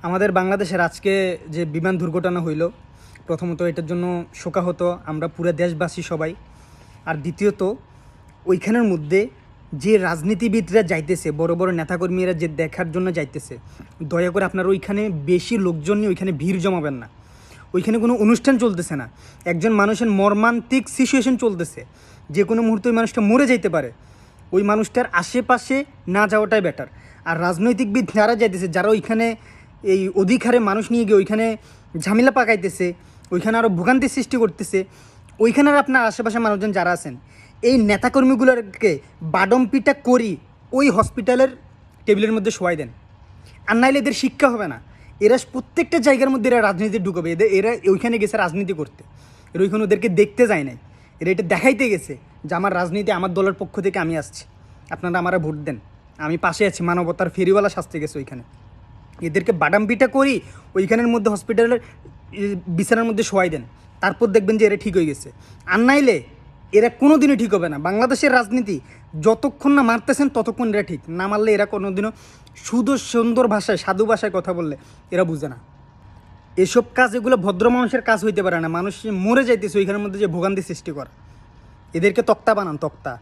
আমাদের বাংলাদেশের আজকে যে বিমান দুর্ঘটনা হইল, প্রথমত এটার জন্য শোকাহত আমরা পুরো দেশবাসী সবাই। আর দ্বিতীয়ত ওইখানের মধ্যে যে রাজনীতিবিদরা যাইতেছে, বড় বড় নেতাকর্মীরা যে দেখার জন্য যাইতেছে, দয়া করে আপনারা ওইখানে বেশি লোকজন নিয়ে ওইখানে ভিড় জমাবেন না। ওইখানে কোনো অনুষ্ঠান চলতেছে না, একজন মানুষের মর্মান্তিক সিচুয়েশন চলতেছে, যে কোনো মুহূর্তে ওই মানুষটা মরে যাইতে পারে। ওই মানুষটার আশেপাশে না যাওয়াটাই বেটার। আর রাজনৈতিকবিদ যারা যাইতেছে, যারা ওইখানে এই অধিকারে মানুষ নিয়ে গিয়ে ওইখানে ঝামেলা পাকাইতেছে, ওইখানে আরও ভোগান্তি সৃষ্টি করতেছে, ওইখানের আপনার আশেপাশে মানুষজন যারা আছেন, এই নেতাকর্মীগুলোকে বাডম পিটা করি ওই হসপিটালের টেবিলের মধ্যে শোয়াই দেন। আর নাইলে এদের শিক্ষা হবে না। এরা প্রত্যেকটা জায়গার মধ্যে এরা রাজনীতি ঢুকাবে। এরা ওইখানে গেছে রাজনীতি করতে, এরা ওইখানে ওদেরকে দেখতে যায় নাই, এরা এটা দেখাইতে গেছে যে আমার রাজনীতি, আমার দলের পক্ষ থেকে আমি আসছি, আপনারা আমারা ভোট দেন, আমি পাশে আছি, মানবতার ফেরিওয়ালা শাস্তি গেছে ওইখানে। এদেরকে বাদাম পিটা করি ওইখানের মধ্যে হসপিটালের বিছানার মধ্যে শোয়াই দেন, তারপর দেখবেন যে এরা ঠিক হয়ে গেছে। আর নাইলে এরা কোনো দিনও ঠিক হবে না। বাংলাদেশের রাজনীতি যতক্ষণ না মারতেছেন ততক্ষণ এরা ঠিক না, মারলে এরা কোনো দিনও শুধু সুন্দর ভাষায়, সাধু ভাষায় কথা বললে এরা বুঝে না। এসব কাজ এগুলো ভদ্র মানুষের কাজ হইতে পারে না। মানুষ মরে যাইতেছে ওইখানের মধ্যে যে ভোগান্তি সৃষ্টি করা। এদেরকে তক্তা বানান, তক্তা।